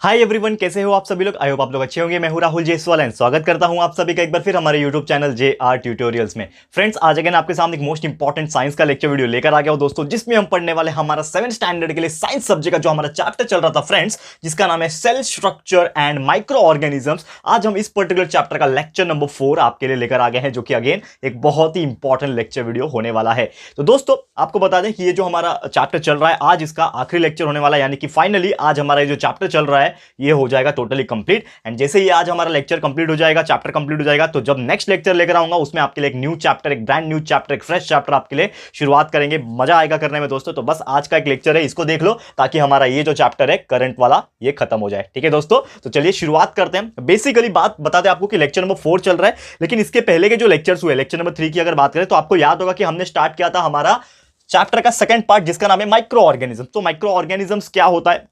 Hi everyone, कैसे हो आप सभी लोग। आई होप आप लोग अच्छे होंगे। मैं हूं राहुल जेसवाल एंड स्वागत करता हूं आप सभी का एक बार फिर हमारे यूट्यूब चैनल JR ट्यूटोरियल्स में। फ्रेंड्स, आज अगेन आपके सामने एक मोस्ट इंपॉर्टेंट साइंस का लेक्चर वीडियो लेकर आ गया हूं दोस्तों, जिसमें हम पढ़ने वाले हमारा 7th स्टैंडर्ड के लिए साइंस सब्जेक्ट का जो हमारा चैप्टर चल रहा था फ्रेंड्स, जिसका नाम है cell structure and micro organisms. आज हम इस पर्टिकुलर चैप्टर का लेक्चर नंबर 4 आपके लिए लेकर आ गए हैं, जो कि अगेन एक बहुत ही इंपॉर्टेंट लेक्चर वीडियो होने वाला है। तो दोस्तों, आपको बता दें कि ये जो हमारा चैप्टर चल रहा है, आज इसका आखिरी लेक्चर होने वाला है, यानी कि फाइनली आज हमारा ये जो चैप्टर चल रहा है ये हो जाएगा टोटली कंप्लीट। एंड जैसे ही आज हमारा लेक्चर कंप्लीट हो जाएगा, चैप्टर कंप्लीट हो जाएगा, तो जब नेक्स्ट लेक्चर लेकर आऊंगा उसमें आपके लिए एक न्यू चैप्टर, एक ब्रांड न्यू चैप्टर, एक फ्रेश चैप्टर आपके लिए शुरुआत करेंगे। मजा आएगा करने में दोस्तों। तो बस आज का एक लेक्चर है, इसको देख लो ताकि हमारा ये जो चैप्टर है करंट वाला ये खत्म हो जाए। ठीक है दोस्तों, तो चलिए शुरुआत करते हैं। बेसिकली बात बताते हैं आपको कि लेक्चर नंबर 4 चल रहा है, लेकिन इसके पहले के जो लेक्चर्स हुए, लेक्चर नंबर 3 की अगर बात करें तो आपको याद होगा कि हमने स्टार्ट किया था हमारा चैप्टर का सेकंड पार्ट, जिसका नाम है माइक्रो ऑर्गेनिज्म। तो माइक्रो ऑर्गेनिजम्स क्या होता है,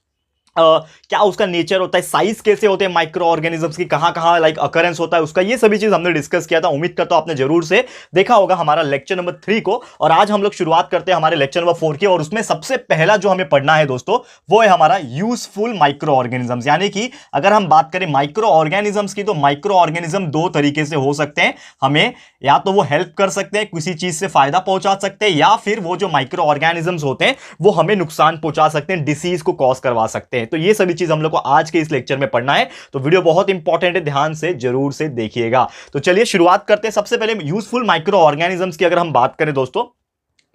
क्या उसका नेचर होता है, साइज कैसे होते हैं माइक्रो ऑर्गेनिजम्स की, कहां कहां लाइक अकरेंस होता है उसका, ये सभी चीज हमने डिस्कस किया था। उम्मीद करता हूं आपने जरूर से देखा होगा हमारा लेक्चर नंबर 3 को। और आज हम लोग शुरुआत करते हैं हमारे लेक्चर नंबर 4 की, और उसमें सबसे पहला जो हमें पढ़ना है दोस्तों, वो है हमारा यूजफुल माइक्रो ऑर्गेनिजम्स। यानी कि अगर हम बात करें माइक्रो ऑर्गेनिजम्स की, तो माइक्रो ऑर्गेनिज्म दो तरीके से हो सकते हैं। हमें या तो वो हेल्प कर सकते हैं, किसी चीज से फायदा पहुंचा सकते हैं, या फिर वो जो माइक्रो ऑर्गेनिजम्स होते हैं वो हमें नुकसान पहुंचा सकते हैं, डिसीज को कॉज करवा सकते हैं। तो ये सभी चीज हम लोग को आज के इस लेक्चर में पढ़ना है। तो वीडियो बहुत इंपॉर्टेंट है, ध्यान से जरूर से देखिएगा। तो चलिए शुरुआत करते हैं। सबसे पहले यूजफुल माइक्रो ऑर्गेनिजम्स की अगर हम बात करें दोस्तों,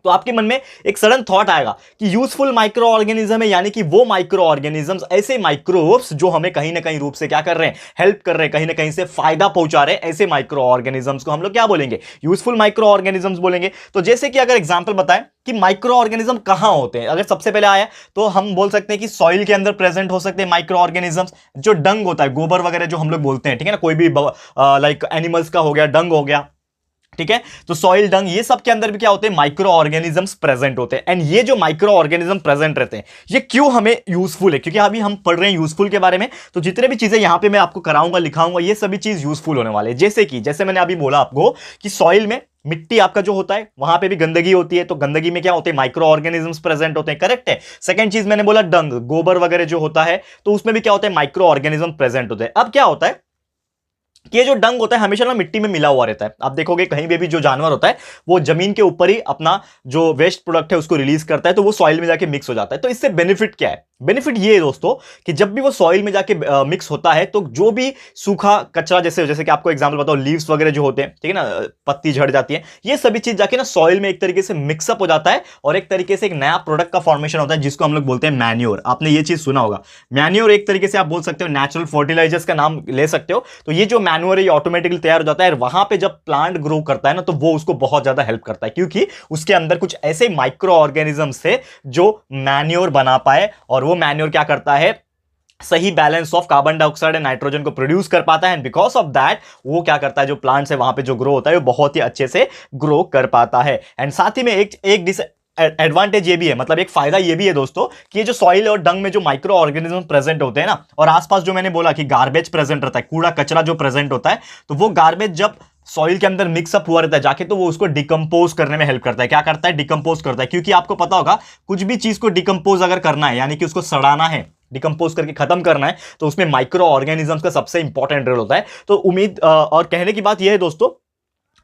तो आपके मन में एक सडन थॉट आएगा कि यूजफुल माइक्रो ऑर्गेनिज्म है, यानी कि वो माइक्रो ऑर्गेनिजम्स, ऐसे माइक्रोब्स जो हमें कहीं ना कहीं रूप से क्या कर रहे हैं, हेल्प कर रहे हैं, कहीं ना कहीं से फायदा पहुंचा रहे हैं। ऐसे माइक्रो ऑर्गेनिजम्स को हम लोग क्या बोलेंगे, यूजफुल माइक्रो ऑर्गेनिजम्स बोलेंगे। तो जैसे कि अगर एग्जांपल बताएं कि माइक्रो ऑर्गेनिज्म कहां होते हैं, अगर सबसे पहले आया तो हम बोल सकते हैं कि सॉइल के अंदर प्रेजेंट हो सकते हैं माइक्रो ऑर्गेनिजम्स। जो डंग होता है, गोबर वगैरह जो हम लोग बोलते हैं, ठीक है ना, कोई भी लाइक एनिमल्स का हो गया, डंग हो गया, ठीक है, तो सॉइल, डंग, ये सब के अंदर भी क्या होते हैं, माइक्रो ऑर्गेनिजम्स प्रेजेंट होते हैं। एंड ये जो माइक्रो ऑर्गेनिज्म प्रेजेंट रहते हैं, ये क्यों हमें यूजफुल है, क्योंकि अभी हम पढ़ रहे हैं यूजफुल के बारे में। तो जितने भी चीजें यहां पे मैं आपको कराऊंगा, लिखाऊंगा, ये सभी चीज यूजफुल होने वाले हैं। जैसे मैंने अभी बोला आपको कि सॉइल में, मिट्टी आपका जो होता है, वहां पे भी गंदगी होती है, तो गंदगी में क्या होते हैं, माइक्रो ऑर्गेनिजम्स प्रेजेंट होते हैं। करेक्ट है। सेकंड चीज मैंने बोला डंग, गोबर वगैरह जो होता है, तो उसमें भी क्या होता है, माइक्रो ऑर्गेनिज्म प्रेजेंट होते हैं। अब क्या होता है कि ये जो डंग होता है हमेशा ना मिट्टी में मिला हुआ रहता है। आप देखोगे कहीं भी जो जानवर होता है वो जमीन के ऊपर ही अपना जो वेस्ट प्रोडक्ट है उसको रिलीज करता है, तो वो सॉइल में जाके मिक्स हो जाता है। तो इससे बेनिफिट क्या है, बेनिफिट ये है दोस्तों कि जब भी वो सॉइल में जाके मिक्स होता है, तो जो भी सूखा कचरा, जैसे कि आपको एग्जांपल बताओ, लीव्स वगैरह जो होते हैं, ठीक है ना, पत्ती झड़ जाती है, ये सभी चीज जाके ना सॉइल में एक तरीके से मिक्सअप हो जाता है, और एक तरीके से एक नया प्रोडक्ट का फॉर्मेशन होता है, जिसको हम लोग बोलते हैं मैन्योर। आपने ये चीज सुना होगा। मैन्योर एक तरीके से आप बोल सकते हो नेचुरल फर्टिलाइजर्स का नाम ले सकते हो। तो ये जो मैन्योर है ये ऑटोमेटिकली तैयार हो जाता है, वहां पे जब प्लांट ग्रो करता है ना, तो वो उसको बहुत ज्यादा हेल्प करता है, क्योंकि उसके अंदर कुछ ऐसे माइक्रो ऑर्गेनिजम्स है जो मैन्योर बना पाए, और वो मैन्योर क्या करता है, सही balance of carbon dioxide and nitrogen को प्रोड्यूस कर पाता है। एंड बिकॉज ऑफ दैट वो क्या करता है, जो प्लांट्स है वहां पे जो ग्रो होता है वो बहुत ही अच्छे से ग्रो कर पाता है। एंड साथ ही में एक एडवांटेज ये भी है, मतलब एक फायदा ये भी है दोस्तों, कि ये जो सॉइल और डंग में जो माइक्रो ऑर्गेनिज्म प्रेजेंट होते हैं ना, और आसपास जो मैंने बोला कि गार्बेज प्रेजेंट रहता है, कूड़ा कचरा जो प्रेजेंट होता है, तो वो गार्बेज जब सॉइल के अंदर मिक्सअप हुआ रहता है जाके, तो वो उसको डिकम्पोज करने में हेल्प करता है। क्या करता है, डिकम्पोज करता है। क्योंकि आपको पता होगा कुछ भी चीज को डिकम्पोज अगर करना है, यानी कि उसको सड़ाना है, डिकम्पोज करके खत्म करना है, तो उसमें माइक्रो ऑर्गेनिजम्स का सबसे इंपॉर्टेंट रोल होता है। तो उम्मीद और कहने की बात यह है दोस्तों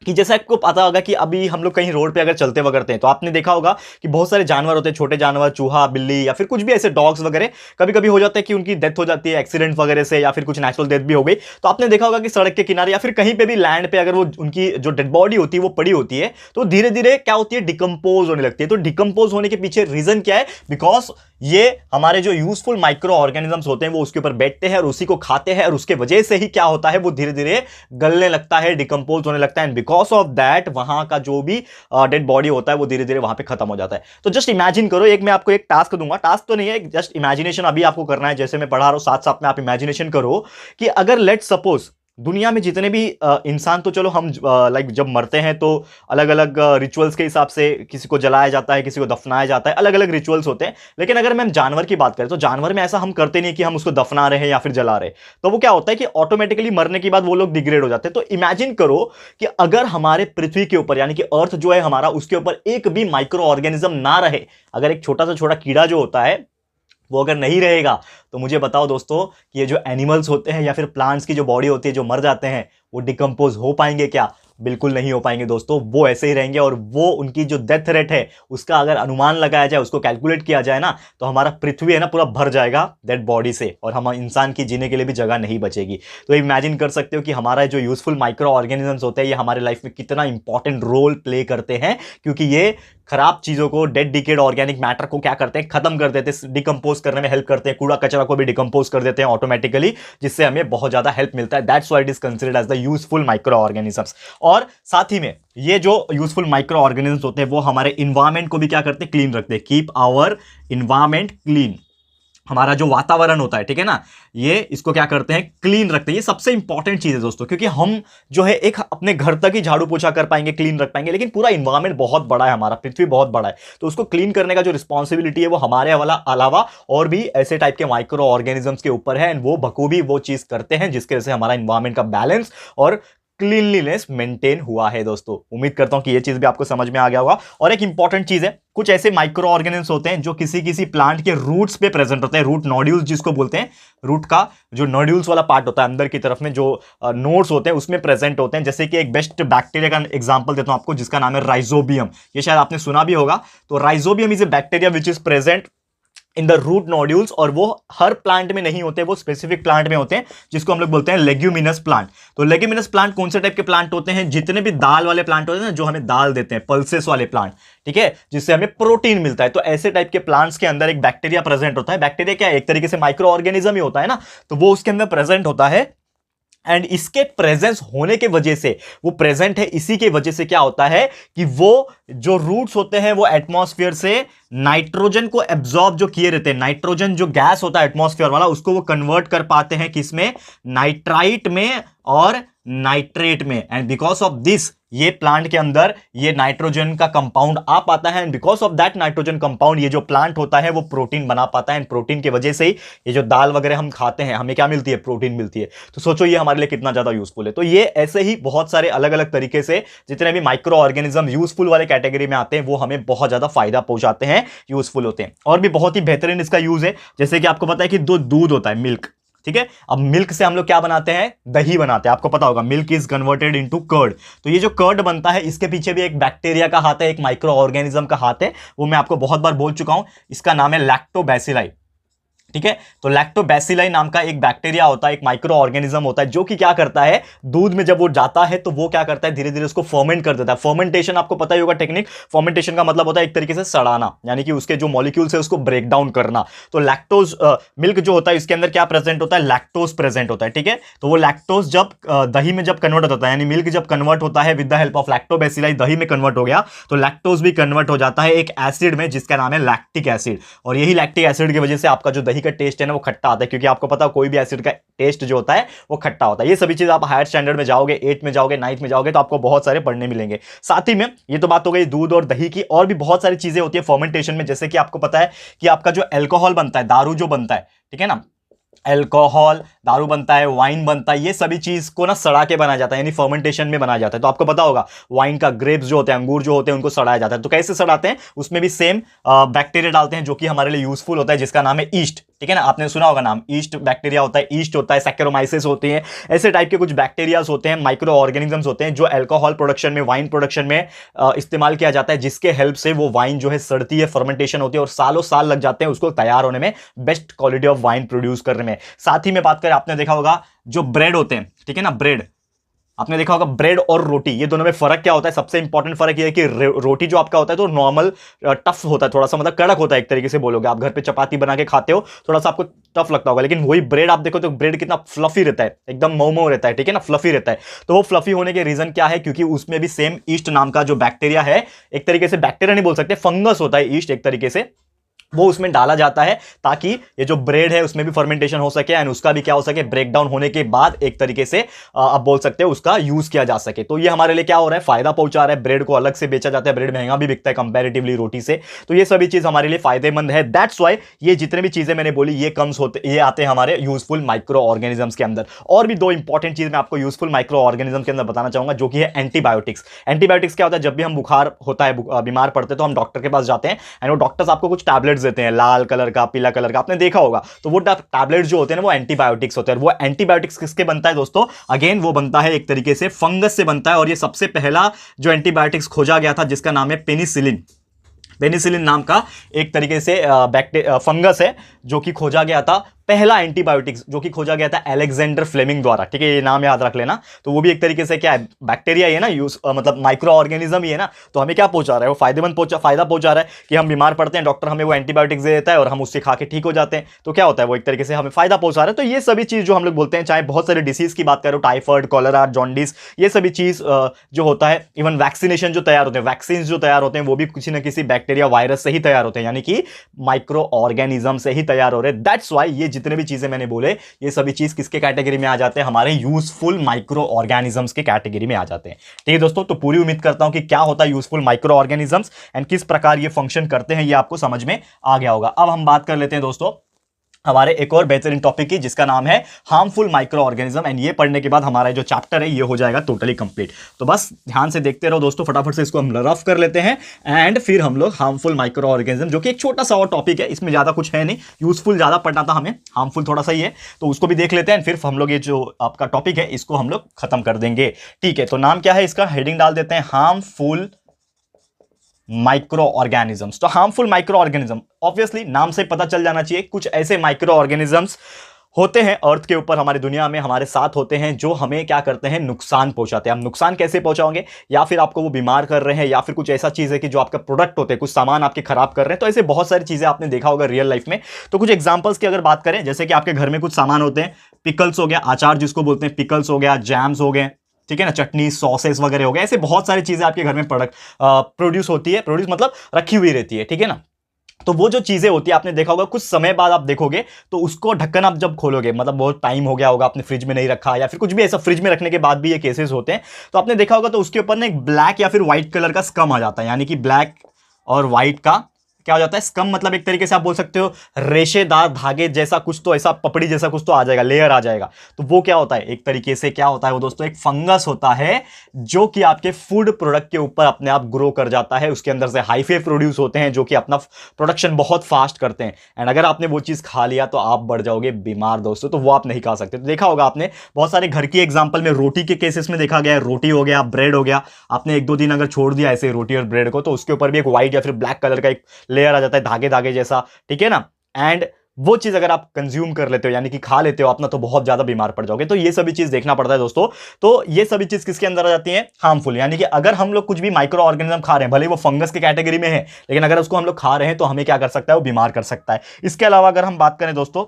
कि जैसे आपको पता होगा कि अभी हम लोग कहीं रोड पे अगर चलते वगैरह हैं, तो आपने देखा होगा कि बहुत सारे जानवर होते हैं, छोटे जानवर, चूहा, बिल्ली, या फिर कुछ भी ऐसे डॉग्स वगैरह, कभी कभी हो जाता है कि उनकी डेथ हो जाती है एक्सीडेंट वगैरह से, या फिर कुछ नेचुरल डेथ भी हो गई। तो आपने देखा होगा कि सड़क के किनारे या फिर कहीं पे भी लैंड पे अगर वो उनकी जो डेड बॉडी होती है वो पड़ी होती है, तो धीरे धीरे क्या होती है, डिकम्पोज होने लगती है। तो डिकम्पोज होने के पीछे रीजन क्या है, बिकॉज ये हमारे जो यूजफुल माइक्रो ऑर्गेनिजम्स होते हैं वो उसके ऊपर बैठते हैं और उसी को खाते हैं, और उसके वजह से ही क्या होता है, वो धीरे धीरे गलने लगता है, डिकम्पोज होने लगता है। एंड बिकॉज ऑफ दैट वहां का जो भी डेड बॉडी होता है वो धीरे धीरे वहां पे खत्म हो जाता है। तो जस्ट इमेजिन करो, एक मैं आपको एक टास्क दूंगा, टास्क तो नहीं है, जस्ट इमेजिनेशन अभी आपको करना है, जैसे मैं पढ़ा रहा हूं साथ साथ में आप इमेजिनेशन करो कि अगर लेट सपोज दुनिया में जितने भी इंसान, तो चलो हम लाइक जब मरते हैं तो अलग अलग रिचुअल्स के हिसाब से किसी को जलाया जाता है, किसी को दफनाया जाता है, अलग अलग रिचुअल्स होते हैं। लेकिन अगर मैं जानवर की बात करें तो जानवर में ऐसा हम करते नहीं कि हम उसको दफना रहे हैं या फिर जला रहे हैं। तो वो क्या होता है कि ऑटोमेटिकली मरने के बाद वो लोग डिग्रेड हो जाते हैं। तो इमेजिन करो कि अगर हमारे पृथ्वी के ऊपर, यानी कि अर्थ जो है हमारा, उसके ऊपर एक भी माइक्रो ऑर्गेनिज्म ना रहे, अगर एक छोटा सा छोटा कीड़ा जो होता है वो अगर नहीं रहेगा तो मुझे बताओ दोस्तों कि ये जो एनिमल्स होते हैं या फिर प्लांट्स की जो बॉडी होती है जो मर जाते हैं, वो डिकम्पोज हो पाएंगे क्या? बिल्कुल नहीं हो पाएंगे दोस्तों, वो ऐसे ही रहेंगे। और वो उनकी जो डेथ रेट है उसका अगर अनुमान लगाया जाए, उसको कैलकुलेट किया जाए ना, तो हमारा पृथ्वी है ना पूरा भर जाएगा डेड बॉडी से, और हम इंसान की जीने के लिए भी जगह नहीं बचेगी। तो इमेजिन कर सकते हो कि हमारा जो यूजफुल माइक्रो ऑर्गेनिजम्स होते हैं ये हमारे लाइफ में कितना इंपॉर्टेंट रोल प्ले करते हैं, क्योंकि ये खराब चीजों को, डेड डिकेड ऑर्गेनिक मैटर को क्या करते हैं, खत्म कर देते हैं, डिकम्पोज करने में हेल्प करते हैं, कूड़ा कचरा को भी डिकम्पोज कर देते हैं ऑटोमेटिकली, जिससे हमें बहुत ज्यादा हेल्प मिलता है। That's why it is considered as the useful micro organisms. और साथ ही में ये जो यूजफुल माइक्रो ऑर्गेनिजम्स होते हैं वो हमारे इन्वायरमेंट को भी क्या करते हैं, क्लीन रखते हैं। कीप आवर इन्वायरमेंट क्लीन, हमारा जो वातावरण होता है, ठीक है ना, ये इसको क्या करते हैं, क्लीन रखते हैं। ये सबसे इंपॉर्टेंट चीज है दोस्तों, क्योंकि हम जो है एक अपने घर तक ही झाड़ू पोछा कर पाएंगे, क्लीन रख पाएंगे, लेकिन पूरा इन्वायरमेंट बहुत बड़ा है, हमारा पृथ्वी बहुत बड़ा है, तो उसको क्लीन करने का जो रिस्पॉन्सिबिलिटी है वो हमारे अलावा और भी ऐसे टाइप के माइक्रो ऑर्गेनिजम्स के ऊपर है, एंड वो बखूबी वो चीज करते हैं जिसके वजह से हमारा इन्वायरमेंट का बैलेंस और क्लीनलीनेस मेंटेन हुआ है। दोस्तों उम्मीद करता हूं कि ये चीज भी आपको समझ में आ गया होगा। और एक इंपॉर्टेंट चीज है, कुछ ऐसे माइक्रो ऑर्गेनिजम्स होते हैं जो किसी किसी प्लांट के रूट्स पे प्रेजेंट होते हैं, रूट नोड्यूल्स जिसको बोलते हैं। रूट का जो नोड्यूल्स वाला पार्ट होता है अंदर की तरफ में, जो नोड्स होते हैं उसमें प्रेजेंट होते हैं। जैसे कि एक बेस्ट बैक्टीरिया का एग्जांपल देता हूं आपको, जिसका नाम है राइजोबियम। ये शायद आपने सुना भी होगा। तो rhizobium is a bacteria which is present in the root nodules, और वो हर प्लांट में नहीं होते, वो स्पेसिफिक प्लांट में होते हैं, जिसको हम लोग बोलते हैं लेग्यूमिनस प्लांट। तो लेग्यूमिनस प्लांट कौन से टाइप के प्लांट होते हैं, जितने भी दाल वाले प्लांट होते हैं ना, जो हमें दाल देते हैं, पल्सेस वाले प्लांट, ठीक है, जिससे हमें प्रोटीन मिलता है। तो ऐसे टाइप के प्लांट्स के अंदर एक बैक्टीरिया प्रेजेंट होता है। बैक्टीरिया क्या है, एक तरीके से माइक्रो ऑर्गेनिज्म ही होता है ना, तो वो उसके अंदर प्रेजेंट होता है। एंड इसके प्रेजेंस होने के वजह से, वो प्रेजेंट है इसी के वजह से क्या होता है कि वो जो रूट्स होते हैं वो एटमॉस्फेयर से नाइट्रोजन को एब्जॉर्ब जो किए रहते हैं, नाइट्रोजन जो गैस होता है एटमॉस्फेयर वाला, उसको वो कन्वर्ट कर पाते हैं किसमें, नाइट्राइट में और नाइट्रेट में। एंड बिकॉज ऑफ दिस ये प्लांट के अंदर ये नाइट्रोजन का कंपाउंड आ पाता है, and because of that nitrogen compound ये जो प्लांट होता है वो प्रोटीन बना पाता है। एंड प्रोटीन की वजह से ही ये जो दाल वगैरह हम खाते हैं, हमें क्या मिलती है, प्रोटीन मिलती है। तो सोचो ये हमारे लिए कितना ज्यादा यूजफुल है। तो ये ऐसे ही बहुत सारे अलग अलग तरीके से जितने भी माइक्रो ऑर्गेनिज्म यूजफुल वाले कैटेगरी में आते हैं वो हमें बहुत ज्यादा फायदा पहुंचाते हैं, यूजफुल होते हैं। और भी बहुत ही बेहतरीन इसका यूज है, जैसे कि आपको पता है कि दूध होता है, मिल्क, ठीक है। अब मिल्क से हम लोग क्या बनाते हैं, दही बनाते हैं। आपको पता होगा milk is converted into curd. तो ये जो कर्ड बनता है इसके पीछे भी एक बैक्टीरिया का हाथ है, एक माइक्रो ऑर्गेनिज्म का हाथ है। वो मैं आपको बहुत बार बोल चुका हूं, इसका नाम है लैक्टोबैसिलाई, ठीक है। तो लैक्टोबैसिलाई नाम का एक बैक्टीरिया होता है, एक माइक्रो ऑर्गेनिज्म होता है, जो कि क्या करता है, दूध में जब वो जाता है तो वो क्या करता है, धीरे धीरे उसको फर्मेंट कर देता है। फर्मेंटेशन आपको पता ही होगा टेक्निक। फर्मेंटेशन का मतलब होता है एक तरीके से सड़ाना, यानी कि उसके जो मॉलिक्यूल्स है उसको ब्रेक डाउन करना। तो लैक्टोज मिल्क जो होता है इसके अंदर क्या प्रेजेंट होता है, लैक्टोज प्रेजेंट होता है, ठीक है। तो वो लैक्टोज जब दही में जब कन्वर्ट होता है, यानी मिल्क जब कन्वर्ट होता है with the help of lactobacilli, दही में कन्वर्ट हो गया, तो लैक्टोज भी कन्वर्ट हो जाता है एक एसिड में जिसका नाम है लैक्टिक एसिड। और यही लैक्टिक एसिड की वजह से आपका जो दही का टेस्ट है ना वो खट्टा आता है, क्योंकि आपको पता है कोई भी एसिड का टेस्ट जो होता है वो खट्टा होता है। ये सभी चीज आप हायर स्टैंडर्ड में जाओगे, 8 में जाओगे, 9 में जाओगे, तो आपको बहुत सारे पढ़ने मिलेंगे। साथ ही में ये तो बात हो गई दूध और दही की, और भी बहुत सारी चीजें होती है फर्मेंटेशन में। जैसे कि आपको पता है कि आपका जो अल्कोहल बनता है, दारू जो बनता है, ठीक है ना, अल्कोहल, दारू बनता है, वाइन बनता है, ये सभी चीज को ना सड़ा के बनाया जाता है, यानी फर्मेंटेशन में बनाया जाता है। तो आपको पता होगा वाइन का ग्रेप्स जो होते हैं, अंगूर जो होते हैं, उनको सड़ाया जाता है। तो कैसे सड़ाते हैं, उसमें भी सेम बैक्टीरिया डालते हैं जो कि हमारे लिए यूजफुल होता है, जिसका नाम है ईस्ट, ठीक है ना। आपने सुना होगा नाम, ईस्ट बैक्टीरिया होता है, ईस्ट होता है, सैक्रोमाइसिस होती है, ऐसे टाइप के कुछ बैक्टीरियाज होते हैं, माइक्रो ऑर्गेनिजम्स होते हैं, जो अल्कोहल प्रोडक्शन में, वाइन प्रोडक्शन में इस्तेमाल किया जाता है, जिसके हेल्प से वो वाइन जो है सड़ती है, फर्मेंटेशन होती है, और सालों साल लग जाते हैं उसको तैयार होने में, best quality of wine produce करने में। साथ ही में बात करें, आपने देखा होगा जो ब्रेड होते हैं, ठीक है ना, ब्रेड आपने देखा होगा, ब्रेड और रोटी, ये दोनों में फर्क क्या होता है। सबसे इंपॉर्टेंट फर्क ये है कि रोटी जो आपका होता है तो नॉर्मल टफ होता है, थोड़ा सा मतलब कड़क होता है, एक तरीके से बोलोगे। आप घर पे चपाती बना के खाते हो, थोड़ा सा आपको टफ लगता होगा, लेकिन वही ब्रेड आप देखो तो ब्रेड कितना फ्लफी रहता है, एकदम मोमो रहता है, ठीक है ना, फ्लफी रहता है। तो वो फ्लफी होने के रीजन क्या है, क्योंकि उसमें भी सेम ईस्ट नाम का जो बैक्टीरिया है, एक तरीके से बैक्टीरिया नहीं बोल सकते, फंगस होता है ईस्ट एक तरीके से, वो उसमें डाला जाता है ताकि ये जो ब्रेड है उसमें भी फर्मेंटेशन हो सके, एंड उसका भी क्या हो सके, ब्रेक डाउन होने के बाद एक तरीके से आप बोल सकते हैं उसका यूज किया जा सके। तो ये हमारे लिए क्या हो रहा है, फायदा पहुंचा रहा है। ब्रेड को अलग से बेचा जाता है, ब्रेड महंगा भी बिकता है कंपैरेटिवली रोटी से। तो ये सभी चीज हमारे लिए फायदेमंद है। दैट्स वाई ये जितने भी चीजें मैंने बोली ये कम्स होते, ये आते हैं हमारे यूजफुल माइक्रो ऑर्गेनिजम्स के अंदर। और भी दो इंपॉर्टेंट चीज मैं आपको यूजफुल माइक्रो ऑर्गेनिज्म के अंदर बताना चाहूंगा, जो कि है एंटीबायोटिक्स। एंटीबायोटिक्स क्या होता है, जब भी हम बुखार होता है, बीमार पड़ते हैं, तो हम डॉक्टर के पास जाते हैं, एंड वो डॉक्टर्स आपको कुछ टैबलेट्स टैबलेट्स देते हैं, लाल कलर का, पीला कलर का, आपने देखा होगा। तो वो टैबलेट्स जो होते हैं ना वो एंटीबायोटिक्स होते हैं। वो एंटीबायोटिक्स किसके बनता है दोस्तों? अगेन वो बनता है एक तरीके से फंगस से बनता है, और ये सबसे पहला जो एंटीबायोटिक्स खोजा गया था जिसका नाम है पेनिसिलिन। पेनिसिलिन नाम का एक तरीके से फंगस है जो कि खोजा गया था, पहला एंटीबायोटिक्स जो कि खोजा गया था अलेक्जेंडर फ्लेमिंग द्वारा, ठीक है, ये नाम याद रख लेना। तो वो भी एक तरीके से क्या है, बैक्टीरिया ही है ना, मतलब माइक्रो ऑर्गेनिज्म ही है ना। तो हमें क्या पहुंचा रहा है, वो फायदा पहुंचा रहा है कि हम बीमार पड़ते हैं, डॉक्टर हमें वो एंटीबायोटिक्स दे देता है और हम उससे खा के ठीक हो जाते हैं। तो क्या होता है, वो एक तरीके से हमें फायदा पहुंचा रहा है। तो ये सभी चीज जो हम लोग बोलते हैं, चाहे बहुत सारे डिसीज की बात करो, टाइफाइड, कॉलरा, जॉन्डिस, ये सभी चीज जो होता है, इवन वैक्सीनेशन जो तैयार होते हैं, वैक्सीन जो तैयार होते हैं, वो भी किसी न किसी बैक्टीरिया वायरस से ही तैयार होते हैं, यानी कि माइक्रो ऑर्गेनिज्म से ही तैयार हो रहे हैं। दैट्स व्हाई ये जितने भी चीजें मैंने बोले, ये सभी चीज किसके कैटेगरी में आ जाते हैं, हमारे यूजफुल माइक्रो ऑर्गेनिजम्स के कैटेगरी में आ जाते हैं। ठीक है दोस्तों, तो पूरी उम्मीद करता हूं कि क्या होता है यूजफुल माइक्रो ऑर्गेनिजम्स एंड किस प्रकार ये फंक्शन करते हैं, ये आपको समझ में आ गया होगा। अब हम बात कर लेते हैं दोस्तों हमारे एक और बेहतरीन टॉपिक की, जिसका नाम है हार्मफुल माइक्रो ऑर्गेनिज्म। एंड ये पढ़ने के बाद हमारा जो चैप्टर है ये हो जाएगा टोटली कंप्लीट। तो बस ध्यान से देखते रहो दोस्तों, फटाफट से इसको हम रफ कर लेते हैं एंड फिर हम लोग हार्मफुल माइक्रो ऑर्गेनिज्म, जो कि एक छोटा सा और टॉपिक है, इसमें ज्यादा कुछ है नहीं, यूजफुल ज्यादा पढ़ना था हमें, हार्मफुल थोड़ा सा ही है, तो उसको भी देख लेते हैं। फिर हम लोग ये जो आपका टॉपिक है इसको हम लोग खत्म कर देंगे। ठीक है, तो नाम क्या है इसका, हेडिंग डाल देते हैं हार्मफुल माइक्रो ऑर्गेनिजम्स। तो हार्मफुल माइक्रो ऑर्गेनिज्म, ऑब्वियसली नाम से पता चल जाना चाहिए, कुछ ऐसे माइक्रो ऑर्गेनिजम्स होते हैं अर्थ के ऊपर, हमारी दुनिया में हमारे साथ होते हैं, जो हमें क्या करते हैं, नुकसान पहुंचाते हैं। हम नुकसान कैसे पहुंचाओगे, या फिर आपको वो बीमार कर रहे हैं, या फिर कुछ ऐसा चीज है कि जो आपका प्रोडक्ट होते हैं, कुछ सामान आपके खराब कर रहे हैं। तो ऐसे बहुत सारी चीजें आपने देखा होगा रियल लाइफ में। तो कुछ एग्जांपल्स की अगर बात करें, जैसे कि आपके घर में कुछ सामान होते हैं, पिकल्स हो गया, अचार जिसको बोलते हैं, पिकल्स हो गया, जैम्स हो गए, ठीक है ना, चटनी, सॉसेस वगैरह हो गए, ऐसे बहुत सारी चीजें आपके घर में प्रोडक्ट प्रोड्यूस होती है, प्रोड्यूस मतलब रखी हुई रहती है, ठीक है ना। तो वो जो चीजें होती है, आपने देखा होगा कुछ समय बाद आप देखोगे तो उसको ढक्कन आप जब खोलोगे, मतलब बहुत टाइम हो गया होगा, आपने फ्रिज में नहीं रखा, या फिर कुछ भी ऐसा फ्रिज में रखने के बाद भी ये केसेस होते हैं, तो आपने देखा होगा तो उसके ऊपर ना एक ब्लैक या फिर व्हाइट कलर का स्कम आ जाता है, यानी कि ब्लैक और व्हाइट का क्या हो जाता है, स्कम, मतलब एक तरीके से आप बोल सकते हो रेशेदार धागे जैसा कुछ, तो ऐसा पपड़ी जैसा कुछ तो आ जाएगा, लेयर आ जाएगा। तो वो क्या होता है, एक तरीके से क्या होता है वो दोस्तों, एक फंगस होता है जो कि आपके फूड प्रोडक्ट के ऊपर अपने आप ग्रो कर जाता है। उसके अंदर से हाइफे प्रोड्यूस होते हैं जो कि अपना प्रोडक्शन बहुत फास्ट करते हैं, एंड अगर आपने वो चीज खा लिया तो आप बढ़ जाओगे बीमार दोस्तों, तो वो आप नहीं खा सकते। तो देखा होगा आपने बहुत सारे घर की एग्जाम्पल में, रोटी के केसेस में देखा गया है, रोटी हो गया, ब्रेड हो गया, आपने एक दो दिन अगर छोड़ दिया ऐसे रोटी और ब्रेड को, तो उसके ऊपर भी एक व्हाइट या फिर ब्लैक कलर का एक लेयर आ जाता है, धागे धागे जैसा, ठीक है ना। एंड वो चीज अगर आप कंज्यूम कर लेते हो, यानी कि खा लेते हो अपना, तो बहुत ज्यादा बीमार पड़ जाओगे। तो ये सभी चीज देखना पड़ता है दोस्तों। तो ये सभी चीज किसके अंदर आ जाती है, हार्मफुल, यानी कि अगर हम लोग कुछ भी माइक्रो ऑर्गेनिज्म खा रहे हैं, भले वो फंगस के कैटेगरी में है, लेकिन अगर उसको हम लोग खा रहे हैं तो हमें क्या कर सकता है, वो बीमार कर सकता है। इसके अलावा अगर हम बात करें दोस्तों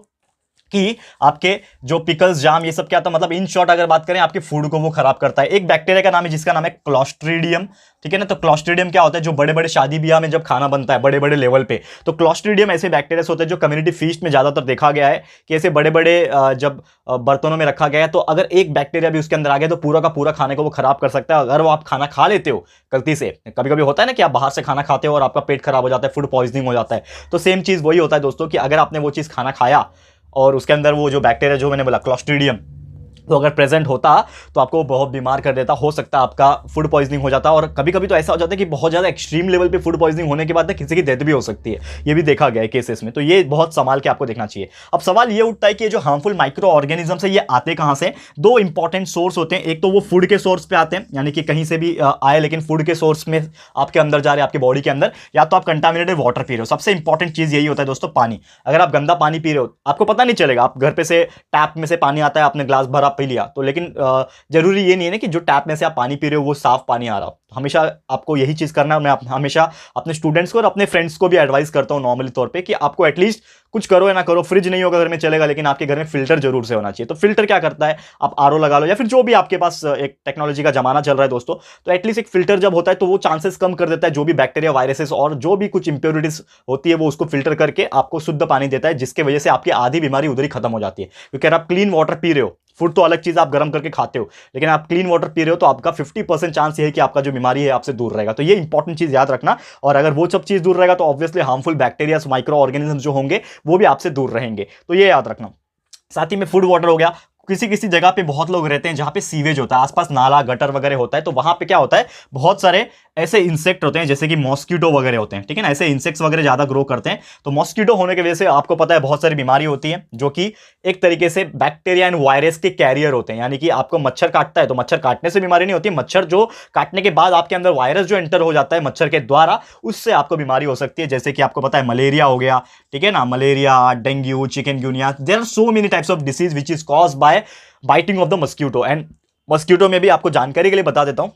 कि आपके जो पिकल्स, जाम, ये सब क्या था, मतलब इन शॉर्ट अगर बात करें, आपके फूड को वो खराब करता है। एक बैक्टीरिया का नाम है जिसका नाम है क्लॉस्ट्रीडियम, ठीक है ना। तो क्लॉस्ट्रीडियम क्या होता है, जो बड़े बड़े शादी ब्याह में जब खाना बनता है बड़े बड़े लेवल पे, तो क्लॉस्ट्रीडियम ऐसे बैक्टीरिया होते हैं जो कम्युनिटी फीस्ट में ज्यादातर देखा गया है कि ऐसे बड़े बड़े जब बर्तनों में रखा गया है, तो अगर एक बैक्टीरिया भी उसके अंदर आ गया तो पूरा का पूरा खाने को वो खराब कर सकता है। अगर वो आप खाना खा लेते हो गलती से, कभी कभी होता है ना कि आप बाहर से खाना खाते हो और आपका पेट खराब हो जाता है, फूड पॉइजनिंग हो जाता है, तो सेम चीज वही होता है दोस्तों कि अगर आपने वो चीज खाना खाया और उसके अंदर वो जो बैक्टीरिया जो मैंने बोला क्लॉस्ट्रीडियम, तो अगर प्रेजेंट होता तो आपको बहुत बीमार कर देता, हो सकता है आपका फूड पॉइजनिंग हो जाता। और कभी कभी तो ऐसा हो जाता है कि बहुत ज़्यादा एक्सट्रीम लेवल पे फूड पॉइजनिंग होने के बाद ना किसी की डेथ भी हो सकती है, ये भी देखा गया है केसेस में। तो ये बहुत संभाल के आपको देखना चाहिए। अब सवाल ये उठता है कि जो हार्मफुल माइक्रो ऑर्गेनिज्म है ये आते कहाँ से। दो इंपॉर्टेंट सोर्स होते हैं, एक तो वो फूड के सोर्स पे आते हैं, यानी कि कहीं से भी आए लेकिन फूड के सोर्स में आपके अंदर जा रहे हैं, आपके बॉडी के अंदर, या तो आप कंटामिनेटेड वाटर पी रहे हो। सबसे इंपॉर्टेंट चीज यही होता है दोस्तों, पानी। अगर आप गंदा पानी पी रहे हो आपको पता नहीं चलेगा, आप घर पे से टैप में से पानी आता है, आपने ग्लास भर आप पी लिया, तो लेकिन जरूरी ये नहीं है ना कि जो टैप में से आप पानी पी रहे हो वो साफ पानी आ रहा हो। हमेशा आपको यही चीज करना है। मैं हमेशा अपने स्टूडेंट्स को और अपने फ्रेंड्स को भी एडवाइस करता हूं नॉर्मली तौर पे कि आपको एटलीस्ट कुछ करो या ना करो, फ्रिज नहीं होगा घर में चलेगा, लेकिन आपके घर में फिल्टर जरूर से होना चाहिए। तो फिल्टर क्या करता है, आप आरओ लगा लो या फिर जो भी आपके पास, एक टेक्नोलॉजी का जमाना चल रहा है दोस्तों, तो एटलीस्ट एक फिल्टर जब होता है तो वो चांसेस कम कर देता है, जो भी बैक्टीरिया, वायरसेस और जो भी कुछ इंप्योरिटीज होती है वो उसको फिल्टर करके आपको शुद्ध पानी देता है, जिसकी वजह से आपकी आधी बीमारी उधर ही खत्म हो जाती है। क्योंकि अगर आप क्लीन वाटर पी रहे हो, फूड तो अलग चीज, आप गर्म करके खाते हो, लेकिन आप क्लीन वाटर पी रहे हो तो आपका 50% चांस ये है कि आपका जो बीमारी है आपसे दूर रहेगा। तो ये इंपॉर्टेंट चीज याद रखना। और अगर वो सब चीज दूर रहेगा तो obviously harmful bacteria, micro organism जो होंगे वो भी आपसे दूर रहेंगे। तो ये याद रखना। साथ ही में फूड वाटर हो गया, किसी किसी जगह पे बहुत लोग रहते हैं जहां पे सीवेज होता है, आसपास नाला गटर वगैरह होता है, तो वहां पे क्या होता है, बहुत सारे ऐसे इंसेक्ट होते हैं जैसे कि मॉस्किटो वगैरह होते हैं, ठीक है ना, ऐसे इंसेक्ट्स वगैरह ज्यादा ग्रो करते हैं। तो मॉस्किटो होने की वजह से आपको पता है बहुत सारी बीमारी होती है जो कि एक तरीके से बैक्टीरिया एंड वायरस के कैरियर होते हैं, यानी कि आपको मच्छर काटता है तो मच्छर काटने से बीमारी नहीं होती, मच्छर जो काटने के बाद आपके अंदर वायरस जो एंटर हो जाता है मच्छर के द्वारा, उससे आपको बीमारी हो सकती है। जैसे कि आपको पता है मलेरिया हो गया, ठीक है ना, malaria, dengue, chikungunya, there are so many types of disease which is caused by biting of the mosquito. And mosquito में भी आपको जानकारी के लिए बता देता हूं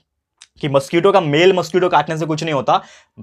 कि मस्कीटो का मेल मस्कीटो काटने से कुछ नहीं होता,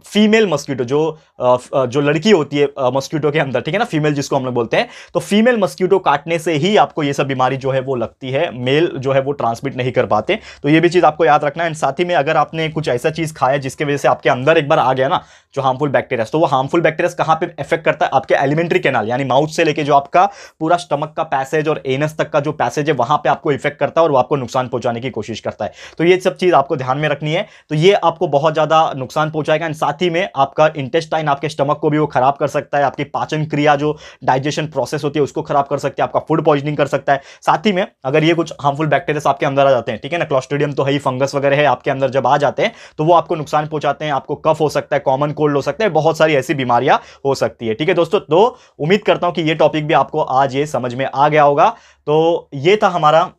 फीमेल मस्कीटो जो लड़की होती है मस्कीटो के अंदर, ठीक है ना, फीमेल जिसको हम लोग बोलते हैं, तो फीमेल मस्कीटो काटने से ही आपको ये सब बीमारी जो है वो लगती है, मेल जो है वो ट्रांसमिट नहीं कर पाते। तो ये भी चीज आपको याद रखना है। साथ ही में अगर आपने कुछ ऐसा चीज खाया जिसकी वजह से आपके अंदर एक बार आ गया ना जो हार्मफुल बैक्टीरिया, तो वो हार्मफुल बैक्टीरिया कहां पे इफेक्ट करता है, आपके एलिमेंट्री कैनाल यानी माउथ से लेके जो आपका पूरा स्टमक का पैसेज और एनस तक का जो पैसेज है वहां पे आपको इफेक्ट करता है और वो आपको नुकसान पहुंचाने की कोशिश करता है। तो ये सब चीज आपको ध्यान में रखनी है। तो ये आपको बहुत ज्यादा नुकसान पहुंचाएगा एंड साथ ही में आपका इंटेस्टाइन, आपके स्टमक को भी वो खराब कर सकता है, आपकी पाचन क्रिया जो डाइजेशन प्रोसेस होती है उसको खराब कर सकता है, आपका फूड पॉइजनिंग कर सकता है। साथ ही में अगर ये कुछ हार्मफुल बैक्टीरिया आपके अंदर आ जाते हैं, ठीक है ना, क्लॉस्ट्रिडियम तो है ही, फंगस वगैरह है आपके अंदर, जब आ जाते हैं तो वो आपको नुकसान पहुंचाते हैं, आपको कफ हो सकता है, कॉमन कोल्ड हो सकता है, बहुत सारी ऐसी बीमारियां हो सकती है। ठीक है दोस्तों, तो उम्मीद करता हूं कि ये टॉपिक भी आपको आज ये समझ में आ गया होगा। तो ये था हमारा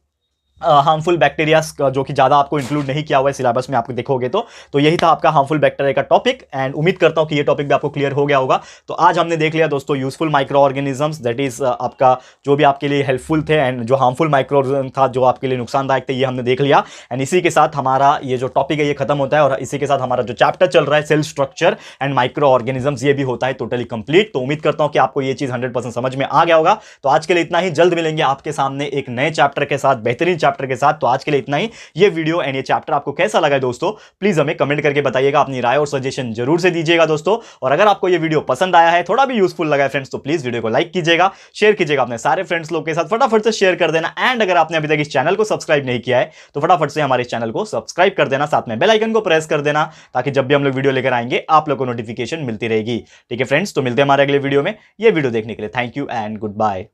हार्मफुल बैक्टीरियाज जो कि ज्यादा आपको इंक्लूड नहीं किया हुआ है सिलेबस में, आपको देखोगे तो यही था आपका हार्मफुल बैक्टीरिया का टॉपिक। एंड उम्मीद करता हूं कि ये टॉपिक भी आपको क्लियर हो गया होगा। तो आज हमने देख लिया दोस्तों useful micro organisms, that is आपका जो भी आपके लिए हेल्पफुल थे, एंड जो हार्मफुल माइक्रो ऑर्गेनिज्म था जो आपके लिए नुकसानदायक थे, ये हमने देख लिया। एंड इसी के साथ हमारा ये जो टॉपिक है ये खत्म होता है और इसी के साथ हमारा जो चैप्टर चल रहा है cell structure and micro organisms, ये भी होता है टोटली कंप्लीट। तो उम्मीद करता हूं कि आपको ये चीज 100% समझ में आ गया होगा। तो आज के लिए इतना ही, जल्द मिलेंगे आपके सामने एक नए चैप्टर के साथ, बेहतरीन चैप्टर के साथ। तो आज के लिए इतना ही। ये वीडियो एंड ये चैप्टर आपको कैसा लगा दोस्तों, प्लीज हमें कमेंट करके बताइएगा, अपनी राय और सजेशन जरूर से दीजिएगा दोस्तों। और अगर आपको ये वीडियो पसंद आया है, थोड़ा भी यूजफुल लगा है फ्रेंड्स, तो प्लीज वीडियो को लाइक कीजिएगा, शेयर कीजिएगा अपने सारे फ्रेंड्स लोग के साथ, फटाफट से शेयर कर देना। एंड अगर आपने अभी तक इस चैनल को सब्सक्राइब नहीं किया है तो फटाफट से हमारे इस चैनल को सब्सक्राइब कर देना, साथ में बेल आइकन को प्रेस कर देना, ताकि जब भी हम लोग वीडियो लेकर आएंगे आप लोग को नोटिफिकेशन मिलती रहेगी। ठीक है फ्रेंड्स, तो मिलते हैं हमारे अगले वीडियो में। ये वीडियो देखने के लिए thank you and good bye.